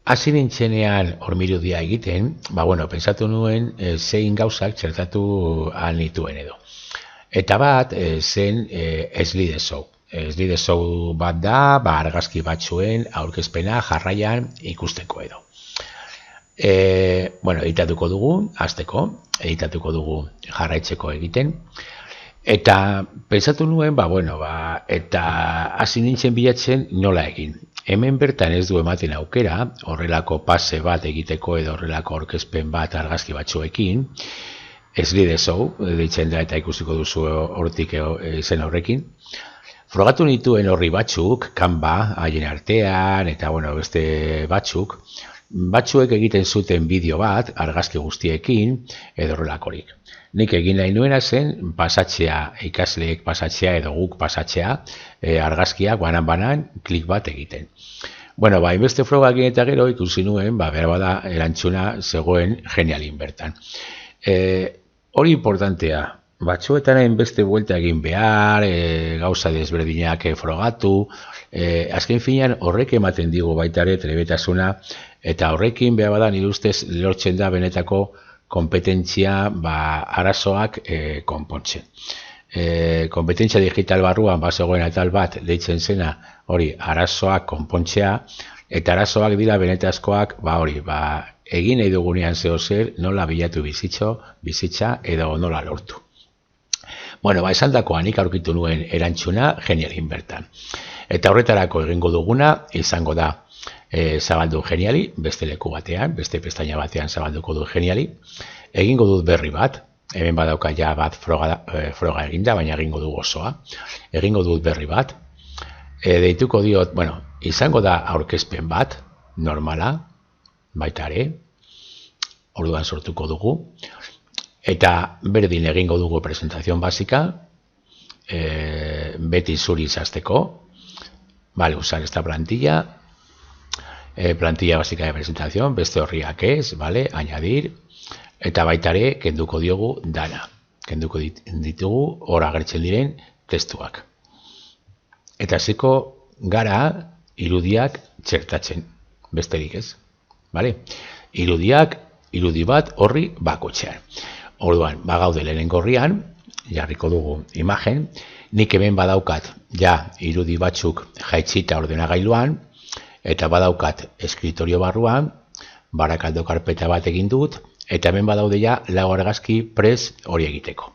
Hasi nintzenean hormirudia egiten, bueno, pensatu nuen zein gauzak txertatu ahal nituen edo. Eta bat zen slide show. Slide show bat da, argazki batzuen aurkezpena jarraian ikusteko edo. Editatuko dugu, hasteko, editatuko dugu jarraitzeko egiten. Eta pensatu nuen, eta hasi nintzen bilatzen nola egin. Hemen bertan ez du ematen aukera, horrelako pase bat egiteko edo horrelako aurkezpen bat argazki batzuekin, slide show, deitzen da eta ikusiko duzu hortik izen horrekin. Frogatu nituen horri batzuk, Canva, haien artean, eta beste batzuek egiten zuten bideo bat, argazki guztiekin, edo horrelakorik. Nik egin nahi nuena zen pasatzea, ikasleek pasatzea edo guk pasatzea, argazkiak banan klik bat egiten. Hainbeste froga egin eta gero ikusi nuen, behar bada erantzuna zegoen genialin bertan. Hori importantea, batzuetan hainbeste buelta egin behar, gauza desberdinak frogatu, azken finean horrek ematen digu baita ere trebetasuna, eta horrekin behar bada nire ustez lortzen da benetako kompetentzia arazoak konpontzen. Kompetentzia digital barruan bazegoen atal bat deitzen zena hori arazoak konpontzea, eta arazoak dira benetazkoak egin nahi dugunean zehozer nola bilatu bizitza edo nola lortu. Esan dakoan nik aurkitu nuen erantzuna genialin bertan. Eta horretarako egingo duguna izango da zabaldu geniali, beste leku batean, beste pestaina batean zabalduko du geniali. Egingo dut berri bat, hemen badauka ja bat froga eginda, baina egingo du osoa. Egingo dut berri bat. Deituko diot, izango da aurkezpen bat, normala, baita ere, orduan sortuko dugu. Eta berdin egingo dugu presentación basika, beti zuri izazteko. Usar esta plantilla. Plantilla básica de presentación, beste horriak ez, añadir, eta baita ere kenduko diogu dana. Kenduko ditugu hor agertzen diren testuak. Eta hasiko gara irudiak txertatzen, besterik ez. Irudi bat horri bakotxean. Orduan, bagaude lehenengo horrian, jarriko dugu imagen, nik hemen badaukat irudi batzuk jaitsita ordenagailuan, eta badaukat eskritorio barruan, barakaldo karpeta bat egin dut, eta hemen badaude lau argazki prest hori egiteko.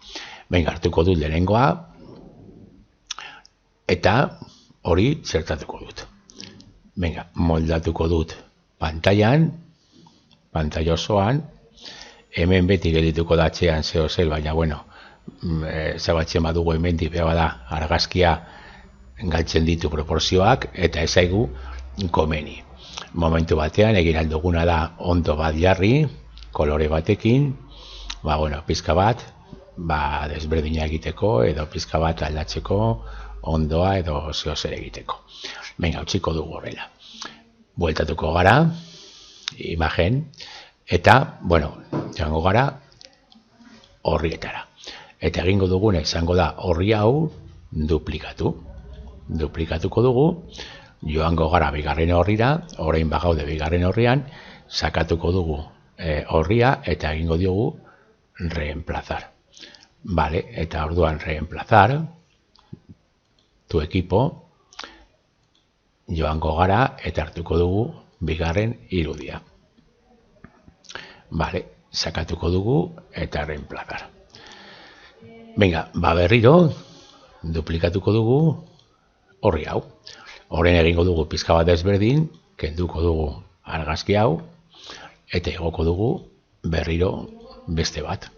Hartuko dut lehenengoa, eta hori txertatuko dut. Moldatuko dut pantailan, pantaila osoan, hemen beti geldituko da atxean zehozel, baina zabatzen badugu hemen dipea da argazkia galtzen ditu proporzioak, eta ezaigu komeni. Momentu batean egin alduguna da ondo bat jarri, kolore batekin, pizka bat, desberdina egiteko, edo pizka bat aldatzeko, ondoa edo zehozer egiteko. Utziko dugu horrela. Bueltatuko gara, imagen, eta, joango gara horrietara. Eta egingo duguna izango da horri hau duplikatu. Duplikatuko dugu, joango gara bigarren horrira, orain bagaude bigarren horrian, sakatuko dugu horria eta egingo diogu reemplazar. Eta orduan reemplazar, tu equipo, joango gara eta hartuko dugu bigarren irudia. Sakatuko dugu eta reemplazar. Berriro, duplikatuko dugu horri hau. Horren egingo dugu pizka bat ezberdin, kenduko dugu argazki hau, eta igoko dugu berriro beste bat.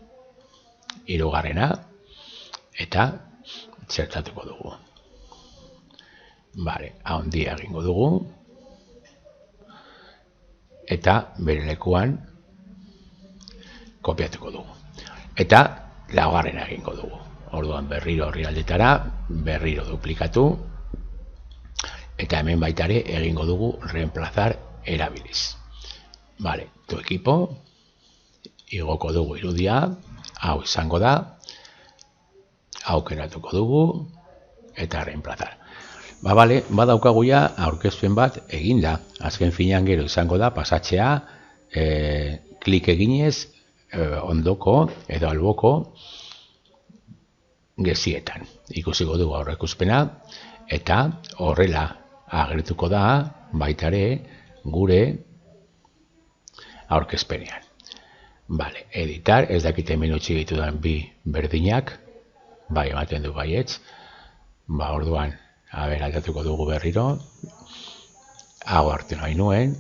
Hirugarrena, eta txertatuko dugu. Handia egingo dugu, eta bere lekuan kopiatuko dugu. Eta laugarrena egingo dugu. Orduan berriro horri aldetara, berriro duplikatu, eta hemen baitare egingo dugu reemplazar erabiliz. Tu equipo, igoko dugu irudia, hau izango da, aukeratuko dugu, eta reemplazar. Bale, badaukagu ja aurkezpen bat eginda. Azken finean gero izango da pasatzea klik eginez ondoko edo alboko gezietan. Ikusiko dugu aurreikuspena eta horrela agertuko da baitare gure aurkezpenean. Bale, editar, ez dakite hemen utzi ditudan bi berdinak, bai ematen du baietz, orduan, aldatuko dugu berriro, hau hartu nahi nuen,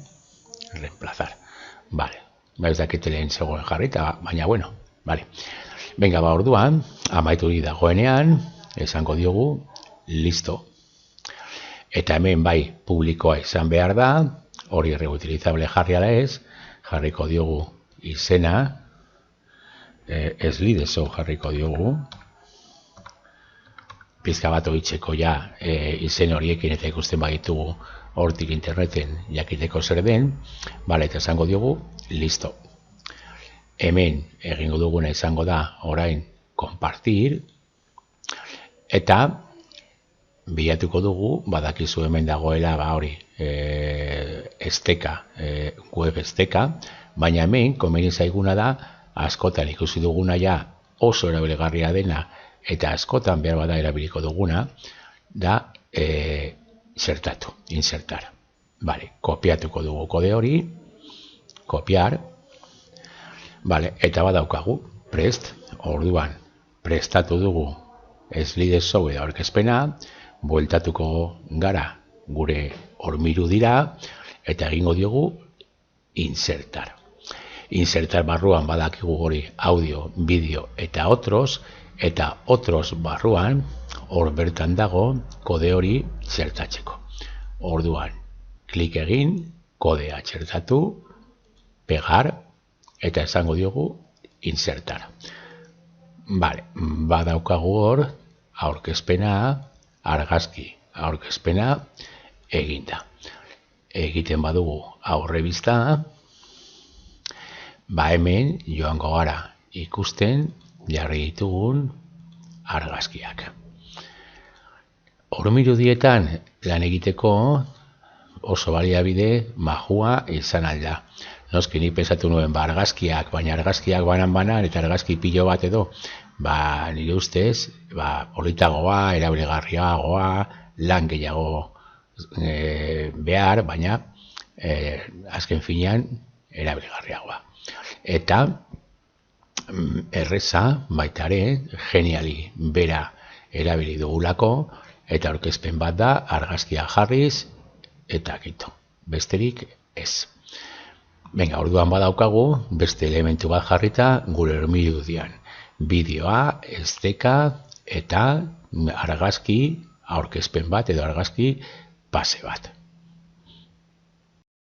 reemplazar. Bale, ez dakite lehen zegoen jarrita, baina bueno, bale. Venga, orduan, amaitu dagoenean, esango diogu, listo. Eta hemen bai publikoa izan behar da, hori reutilizable jarri ala ez, jarriko diogu izena, slideso jarriko diogu, pizka bat oitzeko ja izen horiekin eta ikusten baditugu hortik interneten jakiteko zer den, bale, eta esango diogu, listo. Hemen egingo duguna izango da orain kompartir, eta bilatuko dugu, badakizu hemen dagoela hori esteka, web esteka, baina hemen komeni zaiguna da askotan ikusi duguna ja oso erabilgarria dena eta askotan behar bada erabiliko duguna da insertar. Vale, kopiatuko dugu kode hori, kopiar, vale, eta badaukagu prest, orduan prestatu dugu slideso edo aurkezpena, bueltatuko gara gure hormiru dira eta egingo diogu insertar. Insertar barruan badakigu hori audio, bideo eta otros barruan hor bertan dago kode hori txertatzeko. Orduan, klik egin, kodea txertatu, pegar eta esango diogu insertar. Vale, badaukagu hor aurkezpena, argazki aurkezpena eginda. Egiten badugu aurrebista, hemen joango gara ikusten jarri ditugun argazkiak. Hormirudietan lan egiteko oso baliabide majua izan alda. Noski ni pensatu nuen argazkiak, baina argazkiak banan eta argazki pilo bat edo, nire ustez, politagoa, erabilgarriagoa, lan gehiago behar, baina azken finean erabilgarriagoa. Eta erreza baitare geniali bera erabili dugulako eta aurkezpen bat da argazkia jarriz eta kito. Besterik ez. Venga, orduan badaukagu beste elementu bat jarrita gure hormirudian. Bideoa, esteka eta argazki aurkezpen bat edo argazki pase bat.